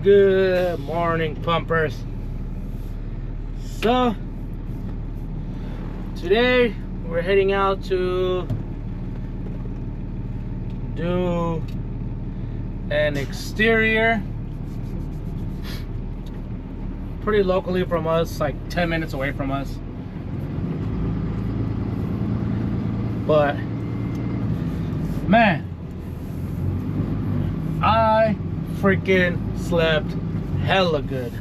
Good morning, pumpers. So today we're heading out to do an exterior pretty locally from us, like 10 minutes away from us. But man, I freaking slept hella good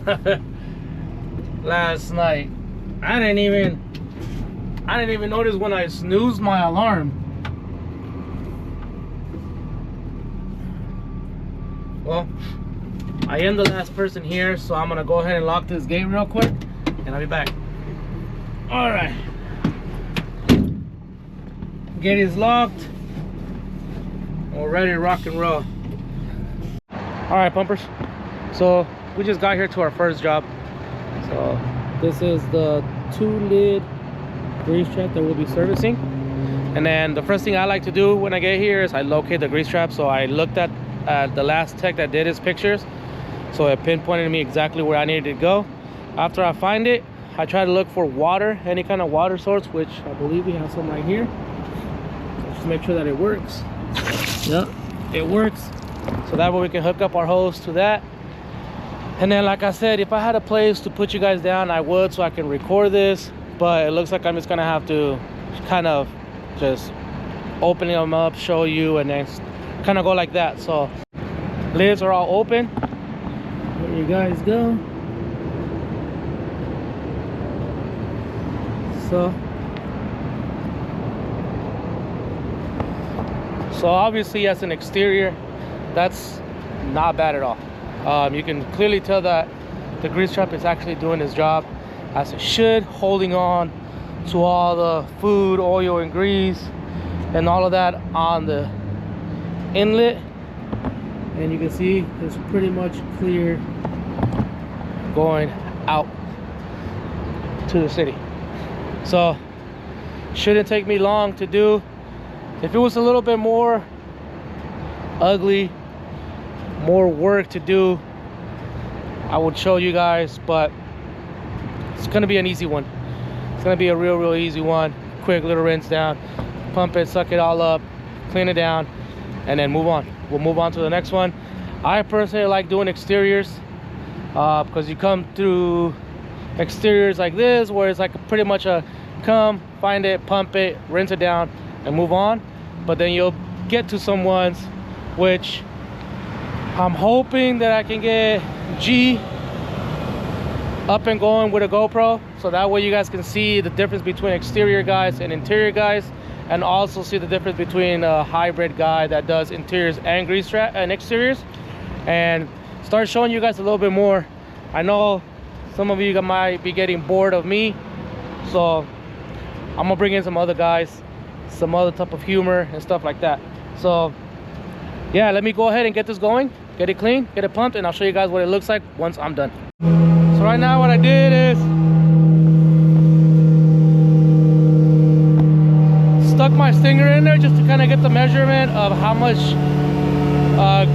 last night. I didn't even notice when I snoozed my alarm. Well, I am the last person here, so I'm gonna go ahead and lock this gate real quick and I'll be back. All right, gate is locked. We're ready to rock and roll. All right, pumpers, so we just got here to our first job. So this is the 2-lid grease trap that we'll be servicing. And then the first thing I like to do when I get here is I locate the grease trap. So I looked at the last tech that did his pictures, so it pinpointed me exactly where I needed to go. After I find it, I try to look for water, any kind of water source, which I believe we have some right here. Just make sure that it works. Yep, it works. So that way we can hook up our hose to that. And then, like I said, if I had a place to put you guys down, I would, so I can record this. But it looks like I'm just gonna have to kind of just open them up, show you, and then kind of go like that. So lids are all open. There you guys go. So obviously, as an exterior, that's not bad at all. You can clearly tell that the grease trap is actually doing its job as it should, holding on to all the food, oil, and grease and all of that on the inlet. And you can see it's pretty much clear going out to the city. So shouldn't take me long to do. If it was a little bit more ugly, more work to do, I would show you guys, but it's gonna be an easy one. It's gonna be a real easy one. Quick little rinse down, pump it, suck it all up, clean it down, and then move on. We'll move on to the next one. I personally like doing exteriors because you come through exteriors like this where it's like pretty much a come, find it, pump it, rinse it down, and move on. But then you'll get to some ones which I'm hoping that I can get G up and going with a GoPro, so that way you guys can see the difference between exterior guys and interior guys, and also see the difference between a hybrid guy that does interiors and grease trap and exteriors, and start showing you guys a little bit more. I know some of you might be getting bored of me, so I'm gonna bring in some other guys, some other type of humor and stuff like that. So yeah, let me go ahead and get this going, get it clean, get it pumped, and I'll show you guys what it looks like once I'm done. So right now what I did is stuck my stinger in there just to kind of get the measurement of how much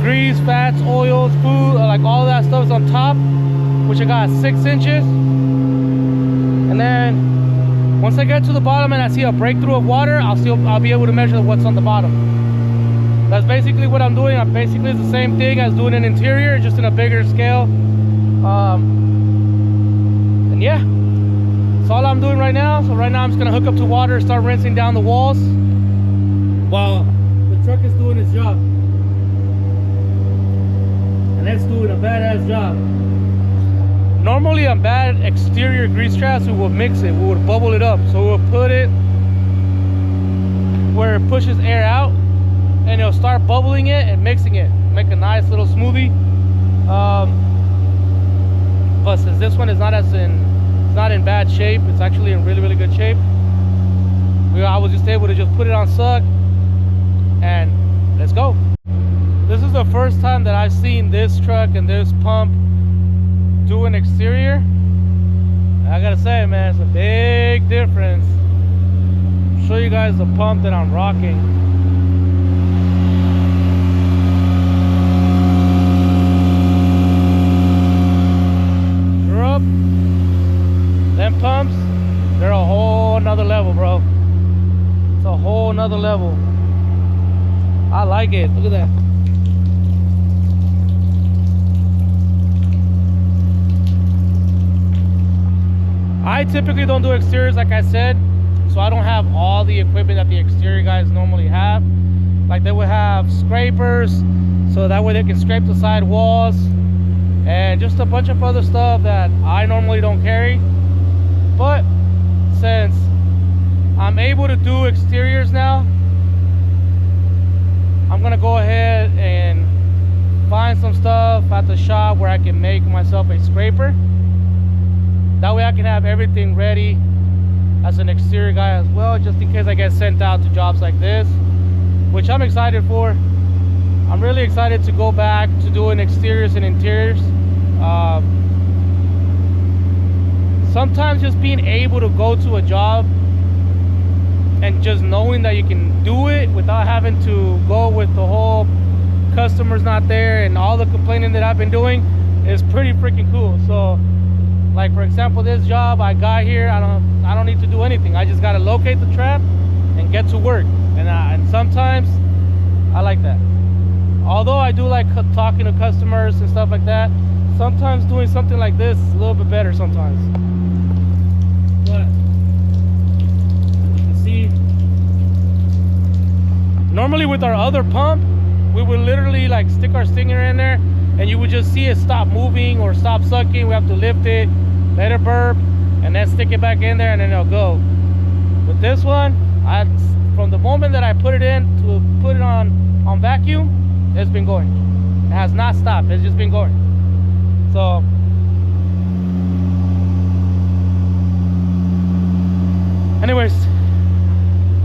grease, fats, oils, food, like all that stuff is on top, which I got 6 inches. And then once I get to the bottom and I see a breakthrough of water, I'll be able to measure what's on the bottom. That's basically what I'm doing. I'm basically the same thing as doing an interior, just in a bigger scale. And yeah, that's all I'm doing right now. So right now I'm just gonna hook up to water, start rinsing down the walls while the truck is doing its job. And it's doing a badass job. Normally on bad exterior grease traps, we will mix it, we would bubble it up. So we'll put it where it pushes air out, and it'll start bubbling it and mixing it, make a nice little smoothie. But since this one is not in bad shape, it's actually in really good shape. I was just able to just put it on suck and let's go. This is the first time that I've seen this truck and this pump do an exterior. I gotta say, man, it's a big difference. I'll show you guys the pump that I'm rocking. another level. I like it. Look at that. I typically don't do exteriors, like I said, so I don't have all the equipment that the exterior guys normally have. Like they would have scrapers, so that way they can scrape the side walls, and just a bunch of other stuff that I normally don't carry. But since I'm able to do exteriors now, I'm gonna go ahead and find some stuff at the shop where I can make myself a scraper. That way I can have everything ready as an exterior guy as well, just in case I get sent out to jobs like this, which I'm excited for. I'm really excited to go back to doing exteriors and interiors. Sometimes just being able to go to a job and just knowing that you can do it without having to go with the whole customers not there and all the complaining that I've been doing is pretty freaking cool. So like for example, this job I got here, I don't need to do anything. I just got to locate the trap and get to work. And sometimes I like that. Although I do like talking to customers and stuff like that, sometimes doing something like this is a little bit better sometimes. But you can see, normally with our other pump, we would literally like stick our stinger in there and you would just see it stop moving or stop sucking. We have to lift it, let it burp, and then stick it back in there and then it'll go. With this one, from the moment that I put it in to put it on vacuum, it's been going. It has not stopped, it's just been going. So anyways,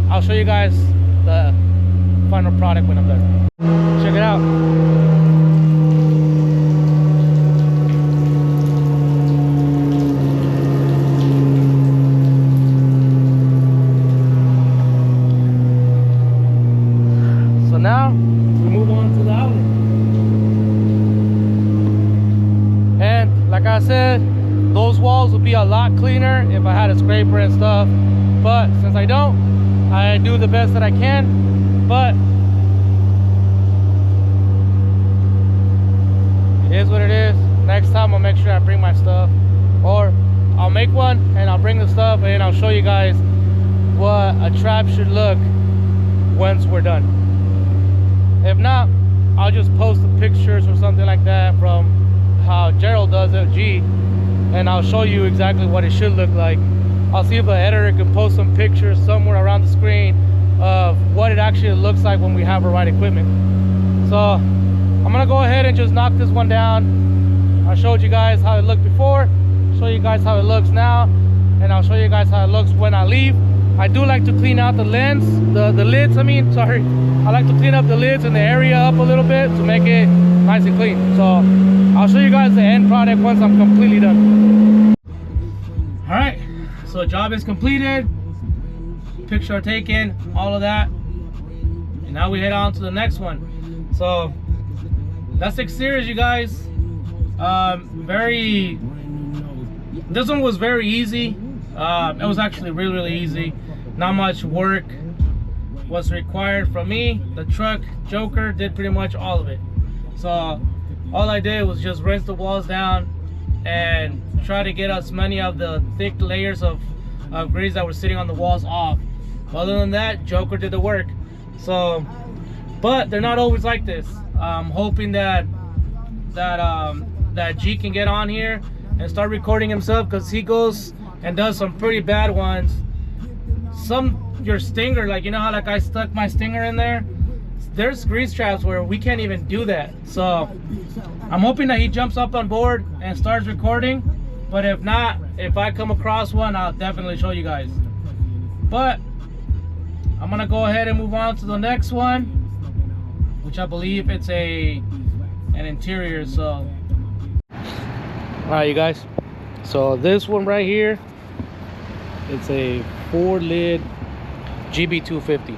I'll show you guys the final product when I'm done. Check it out. So now we move on to the outlet. And like I said, those walls would be a lot cleaner if I had a scraper and stuff. But since I don't, I do the best that I can. But it is what it is. Next time I'll make sure I bring my stuff, or I'll make one and I'll bring the stuff and I'll show you guys what a trap should look once we're done. If not, I'll just post the pictures or something like that from how Gerald does it, and I'll show you exactly what it should look like. I'll see if the editor can post some pictures somewhere around the screen of what it actually looks like when we have the right equipment. So I'm gonna go ahead and just knock this one down. I showed you guys how it looked before, show you guys how it looks now, and I'll show you guys how it looks when I leave. I do like to clean out the lids, I like to clean up the lids and the area up a little bit to make it nice and clean. So I'll show you guys the end product once I'm completely done. All right, so job is completed, picture taken, all of that, and now we head on to the next one. So that's exteriors, you guys. This one was very easy. It was actually really easy. Not much work was required from me. The truck Joker did pretty much all of it. So all I did was just rinse the walls down and try to get as many of the thick layers of grease that were sitting on the walls off. Other than that, Joker did the work. So, but they're not always like this. I'm hoping that G can get on here and start recording himself, because he goes and does some pretty bad ones. Your stinger, like, you know how like I stuck my stinger in there? There's grease traps where we can't even do that. So I'm hoping that he jumps up on board and starts recording. But if not, if I come across one, I'll definitely show you guys. But I'm gonna go ahead and move on to the next one, which I believe it's an interior. So all right, you guys, so this one right here, it's a 4-lid GB250.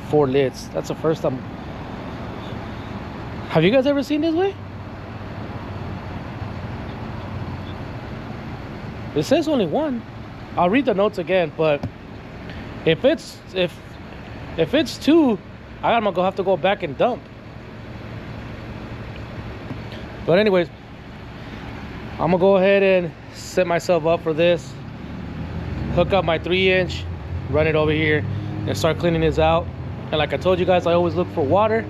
4 lids. That's the first time. Have you guys ever seen this way? It says only one. I'll read the notes again, but If it's 2, I'm gonna have to go back and dump. But anyways, I'm gonna go ahead and set myself up for this. Hook up my 3-inch, run it over here, and start cleaning this out. And like I told you guys, I always look for water,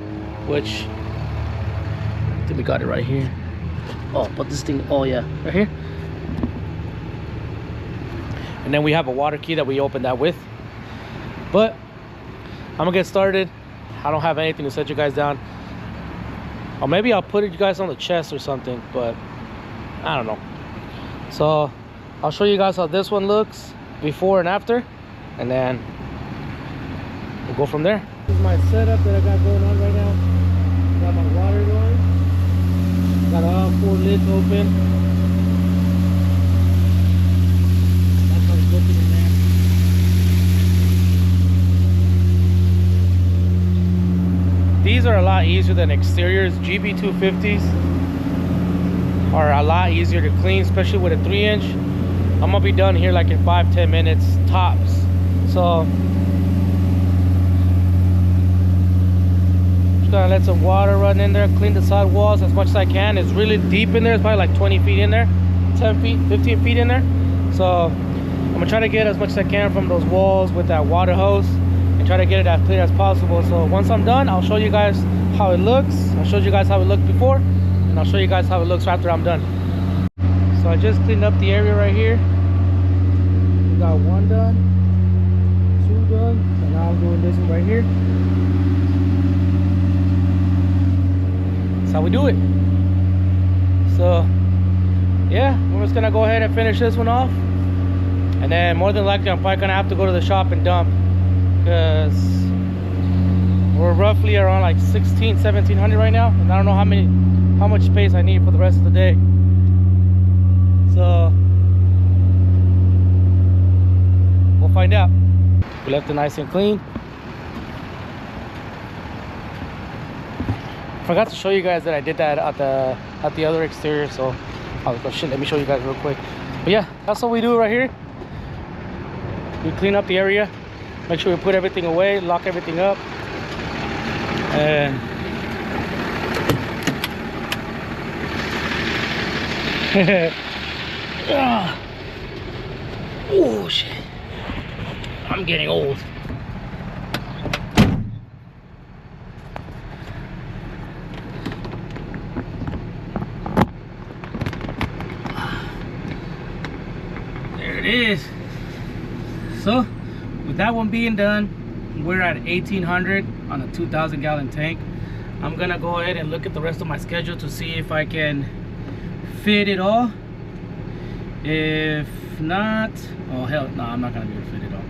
which I think we got it right here. Oh, but this thing, oh yeah, right here. And then we have a water key that we open that with. But I'm gonna get started. I don't have anything to set you guys down. Or maybe I'll put you guys on the chest or something, but I don't know. So I'll show you guys how this one looks before and after, and then we'll go from there. This is my setup that I got going on right now. Got my water going. Got all 4 lids open. That's how it's looking in there. These are a lot easier than exteriors. GB250s are a lot easier to clean, especially with a 3-inch. I'm gonna be done here like in 5-10 minutes tops. So just gonna let some water run in there, clean the side walls as much as I can. It's really deep in there. It's probably like 20 feet in there, 10 feet, 15 feet in there. So I'm gonna try to get as much as I can from those walls with that water hose and try to get it as clear as possible. So once I'm done, I'll show you guys how it looks. I showed you guys how it looked before, and I'll show you guys how it looks after I'm done. So I just cleaned up the area right here. We got 1 done, 2 done, and now I'm doing this one right here. That's how we do it. So yeah, we're just gonna go ahead and finish this one off, and then more than likely I'm probably gonna have to go to the shop and dump, because we're roughly around like 1700 right now, and I don't know how much space I need for the rest of the day. So we'll find out. We left it nice and clean. Forgot to show you guys that I did that at the other exterior, so oh shit, let me show you guys real quick. But yeah, that's what we do right here. We clean up the area, make sure we put everything away, lock everything up, and oh shit, I'm getting old. There it is. So with that one being done, we're at 1800 on a 2,000 gallon tank. I'm gonna go ahead and look at the rest of my schedule to see if I can fit it all. If not, oh hell no, I'm not gonna be able to fit it all.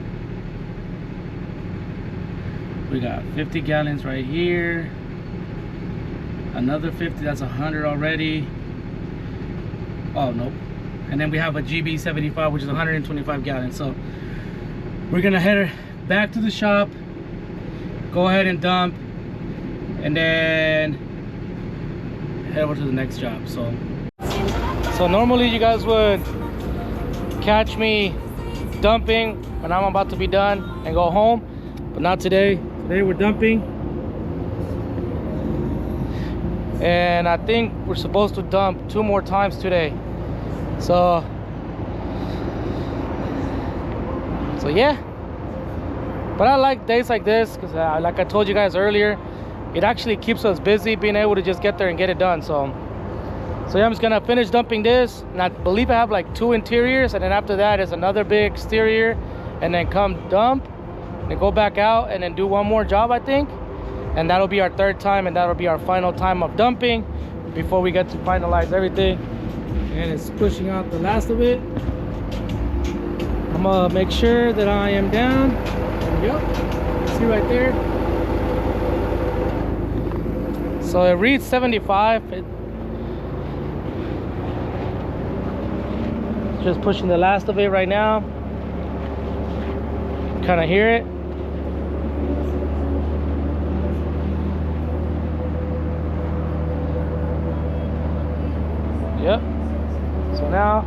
We got 50 gallons right here, another 50, that's 100 already. Oh nope. And then we have a GB75, which is 125 gallons. So we're gonna head back to the shop, go ahead and dump, and then head over to the next job. So normally you guys would catch me dumping when I'm about to be done and go home, but not today. Today we're dumping, and I think we're supposed to dump 2 more times today. So yeah, but I like days like this because like I told you guys earlier, it actually keeps us busy being able to just get there and get it done. So yeah, I'm just gonna finish dumping this, and I believe I have like 2 interiors, and then after that is another big exterior, and then come dump and go back out and then do 1 more job, I think, and that'll be our 3rd time, and that'll be our final time of dumping before we get to finalize everything. And it's pushing out the last of it. I'm gonna make sure that I am down. There we go. See right there. So it reads 75. Just pushing the last of it right now. Kind of hear it. Yep. So now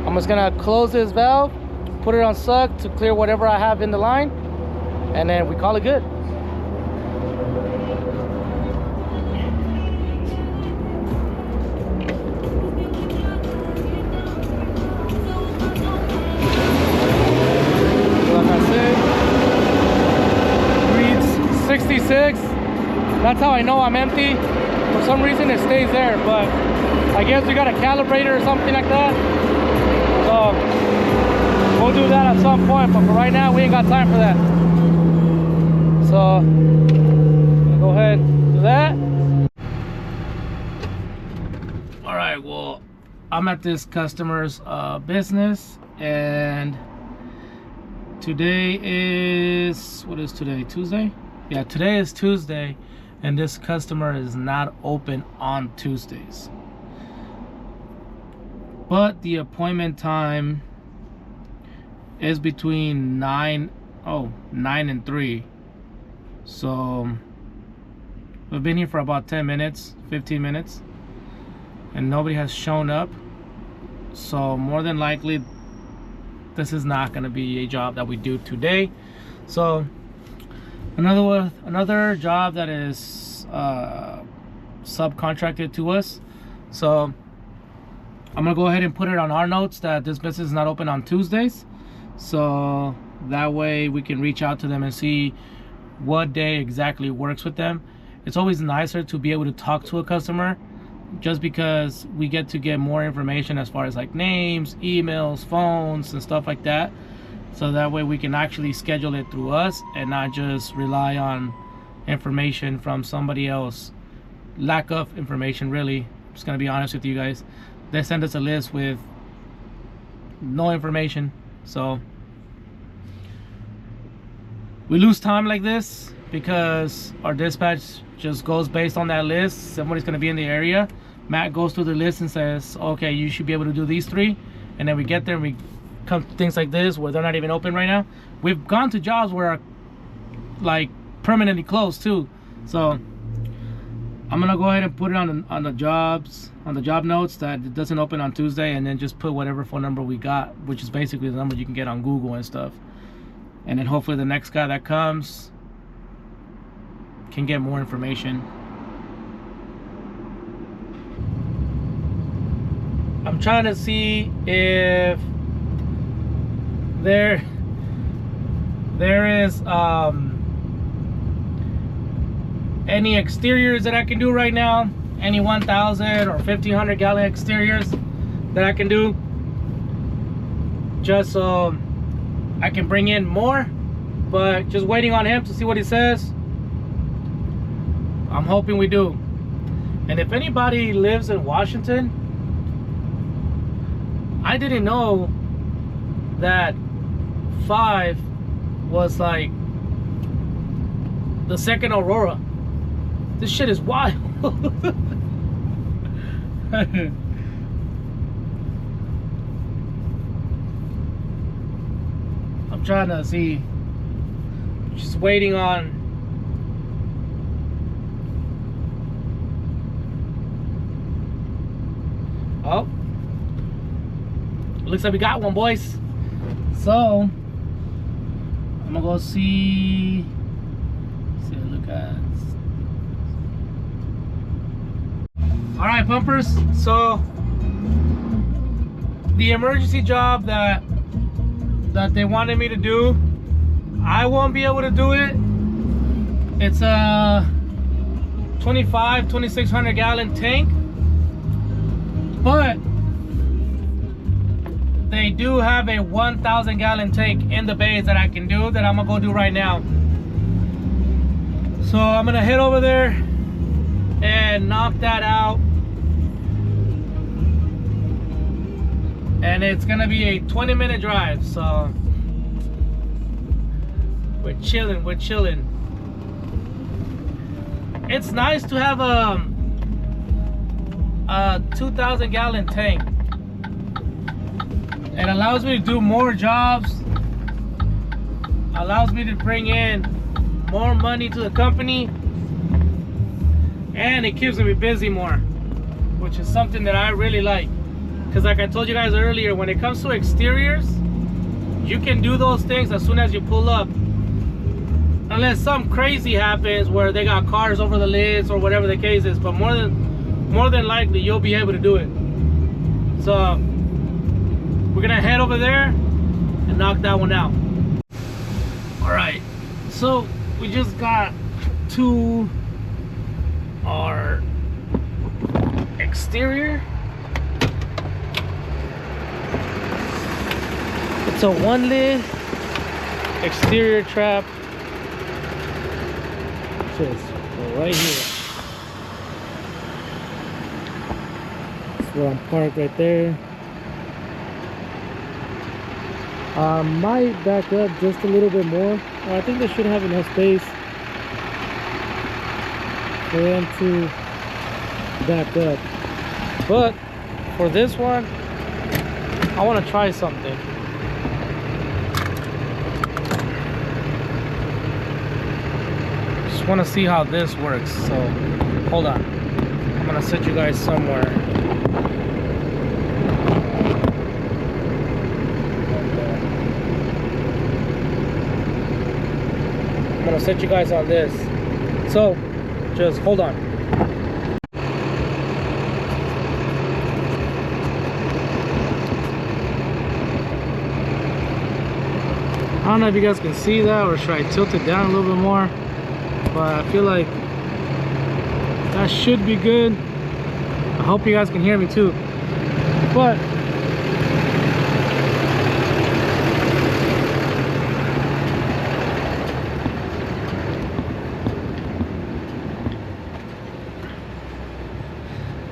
I'm just gonna close this valve put it on suck to clear whatever I have in the line, and then we call it good. Like I said, reads 66. That's how I know I'm empty. For some reason it stays there, but I guess we got a calibrator or something like that. So we'll do that at some point, but for right now we ain't got time for that. So I'll go ahead and do that. All right, well, I'm at this customer's business, and today is, what is today, Tuesday? Yeah, today is Tuesday, and this customer is not open on Tuesdays. But the appointment time is between 9 and 3. So we've been here for about 10 minutes, 15 minutes, and nobody has shown up. So more than likely, this is not going to be a job that we do today. So another job that is subcontracted to us. So I'm gonna go ahead and put it on our notes that this business is not open on Tuesdays, so that way we can reach out to them and see what day exactly works with them. It's always nicer to be able to talk to a customer, just because we get to get more information as far as like names, emails, phones, and stuff like that. So that way we can actually schedule it through us and not just rely on information from somebody else. Lack of information, really. I'm just gonna be honest with you guys. They send us a list with no information, so we lose time like this because our dispatch just goes based on that list. Somebody's gonna be in the area. Matt goes through the list and says, okay, you should be able to do these 3, and then we get there and we come to things like this where they're not even open right now. We've gone to jobs where like permanently closed too. So I'm gonna go ahead and put it on the job notes that it doesn't open on Tuesday, and then just put whatever phone number we got, which is basically the number you can get on Google and stuff. And then hopefully the next guy that comes can get more information. I'm trying to see if there is any exteriors that I can do right now, any 1,000 or 1,500 gallon exteriors that I can do, just so I can bring in more. But just waiting on him to see what he says. I'm hoping we do. And if anybody lives in Washington, I didn't know that 5 was like the second Aurora. This shit is wild. I'm trying to see, just waiting on. Oh, looks like we got one, boys. So I'm gonna go see look at. All right, pumpers, so the emergency job that they wanted me to do, I won't be able to do it. It's a 2,600 gallon tank, but they do have a 1,000 gallon tank in the bays that I can do, that I'm gonna go do right now. So I'm gonna head over there and knock that out, and it's gonna be a 20-minute drive. So we're chilling. It's nice to have a 2,000 gallon tank. It allows me to do more jobs, allows me to bring in more money to the company, and it keeps me busy more, which is something that I really like. Because like I told you guys earlier, when it comes to exteriors, you can do those things as soon as you pull up, unless something crazy happens where they got cars over the lids or whatever the case is. But more than likely you'll be able to do it. So we're gonna head over there and knock that one out. All right, so we just got to our exterior. It's a 1 lid exterior trap. Just right here. That's where I'm parked right there. Might back up just a little bit more. I think they should have enough space for them to back up. But for this one, I want to try something. Just want to see how this works. So hold on, I'm gonna set you guys somewhere. I'm gonna set you guys on this. So just hold on. I don't know if you guys can see that, or should I tilt it down a little bit more? But I feel like that should be good. I hope you guys can hear me too. But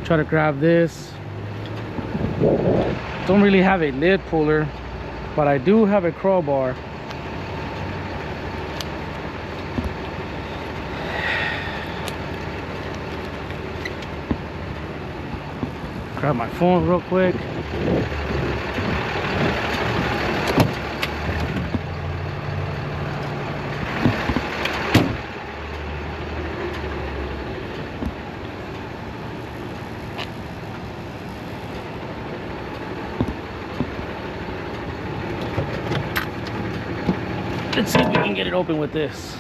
try to grab this. Don't really have a lid puller, but I do have a crowbar. Grab my phone real quick. Let's see if we can get it open with this.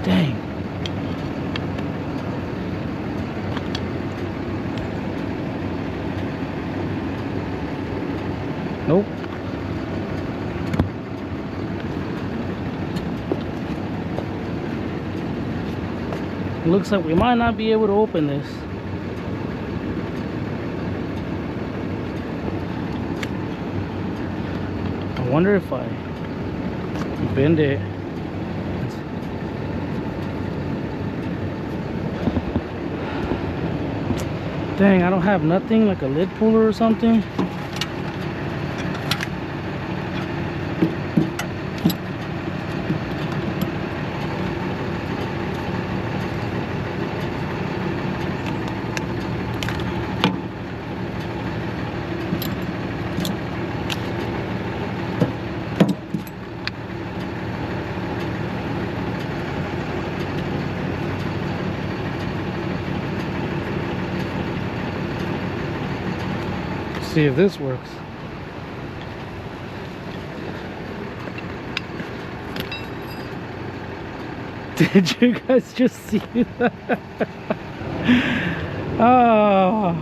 Dang. Nope. Looks like we might not be able to open this. I wonder if I bend it. Dang, I don't have nothing like a lid puller or something. See if this works. Did you guys just see that? Oh,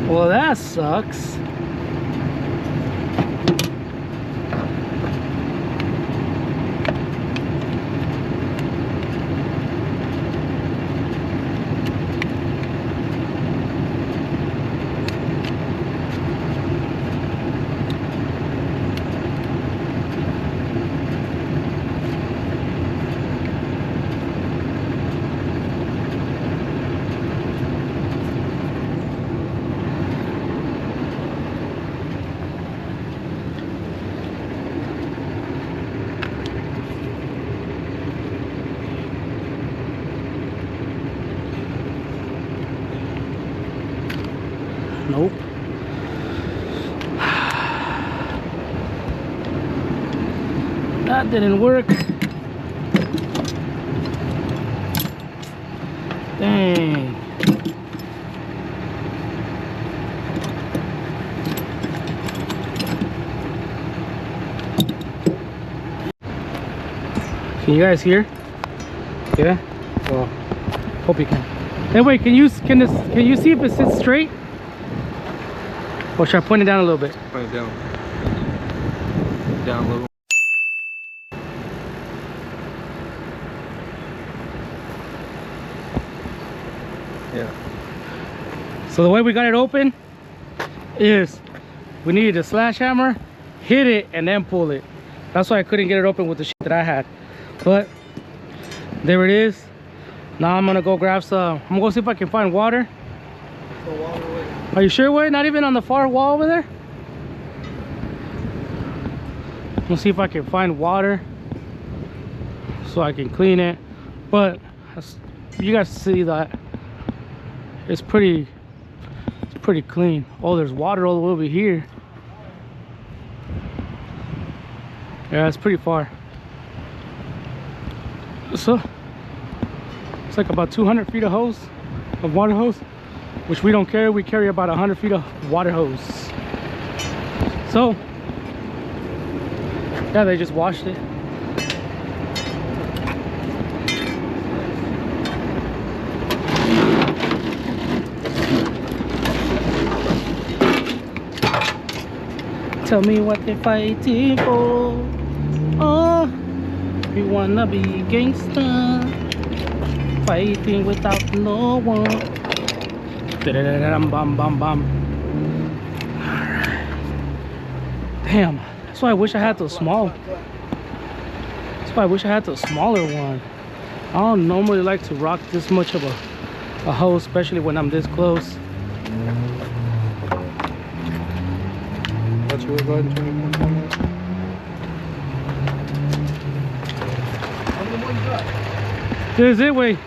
well, that sucks. Nope. That didn't work. Dang. Can you guys hear? Yeah? Well, hope you can. Hey, wait, can you see if it sits straight? Or should I point it down a little bit? Point it down. Down a little. Yeah. So the way we got it open is we needed a slash hammer, hit it, and then pull it. That's why I couldn't get it open with the shit that I had. But there it is. Now I'm gonna go grab some. I'm gonna go see if I can find water. Are you sure, Wade? Not even on the far wall over there? I'm gonna see if I can find water so I can clean it. But you guys see that it's pretty clean. Oh, there's water all the way over here. Yeah, it's pretty far. So it's like about 200 feet of hose, of water hose, which we don't carry. We carry about 100 feet of water hose. So yeah, they just washed it. Tell me what they're fighting for. Oh, we wanna be gangsta, fighting without no one. Bam, bam, bam. Alright. Damn, that's why I wish I had the small. That's why I wish I had the smaller one. I don't normally like to rock this much of a hose, especially when I'm this close. That's really good. 21. There's it, way.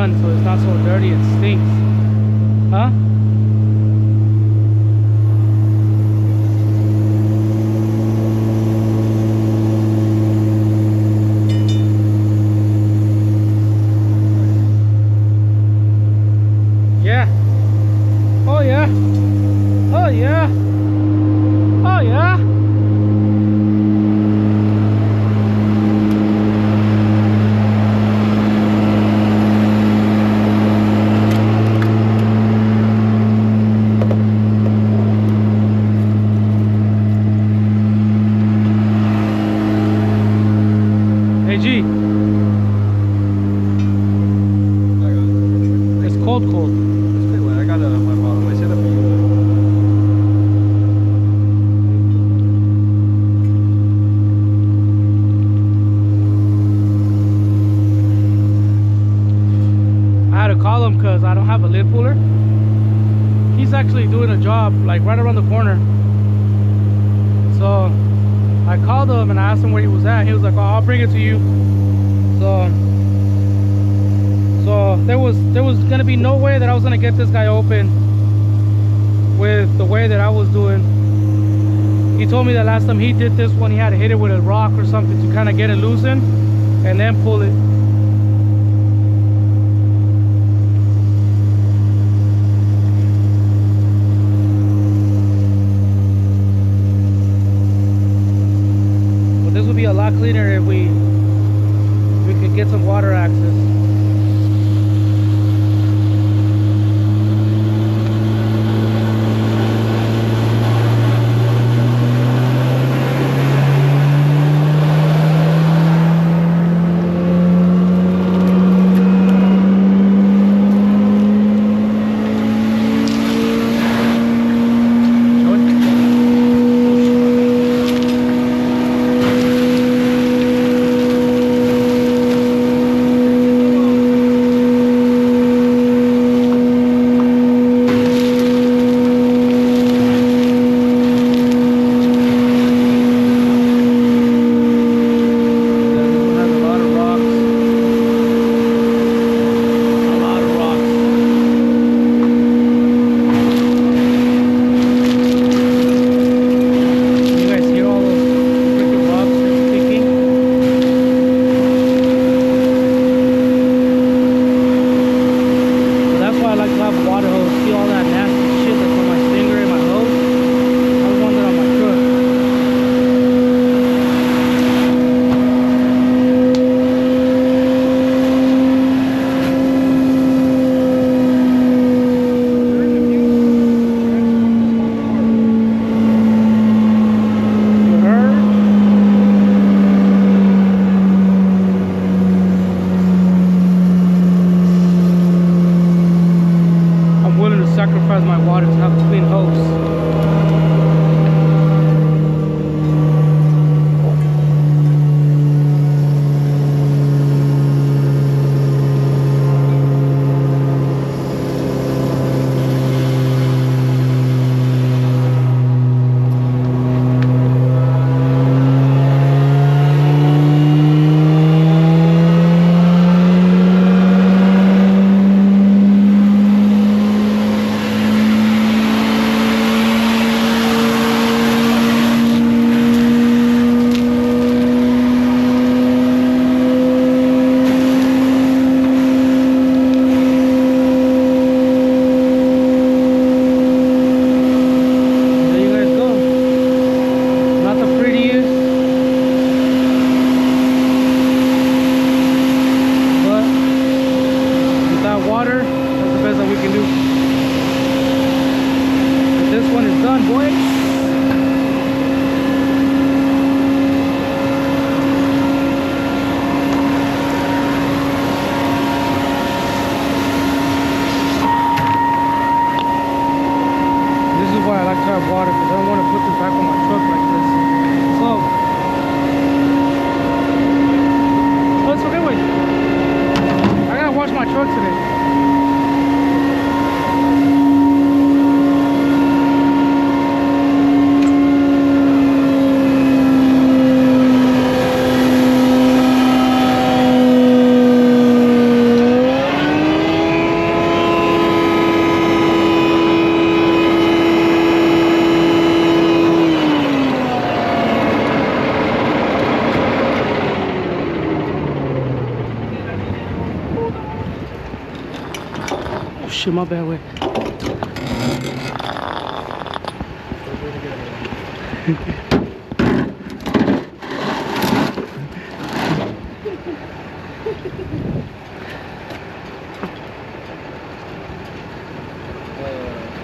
So it's not so dirty, it stinks. Huh? Yeah. Oh yeah. Oh yeah. Oh yeah. cold. It's good. Well, I got my bottle. I set up for you. I had to call him because I don't have a lid puller. He's actually doing a job like right around the corner. So I called him and I asked him where he was at. He was like, "Oh, I'll bring it to you." So there was gonna be no way that I was gonna get this guy open with the way that I was doing. He told me that last time he did this one, he had to hit it with a rock or something to kind of get it loosened and then pull it. But this would be a lot cleaner if we could get some water access. Sacrifice my water to have a clean hose. Water because I don't want to put this back on my truck like this. So, oh, it's okay, wait. I gotta wash my truck today. Shit, my bad, wait.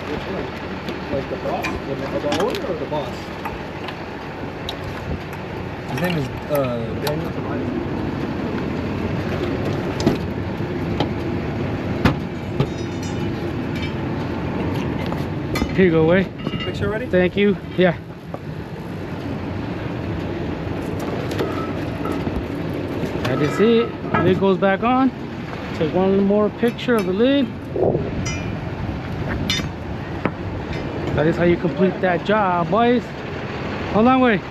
Which one? Like the boss? The owner or the boss? His name is Daniel Tobias. Here you go, Way. Picture ready? Thank you. Yeah. That is it. Lid goes back on. Take one more picture of the lid. That is how you complete that job, boys. Hold on, Way.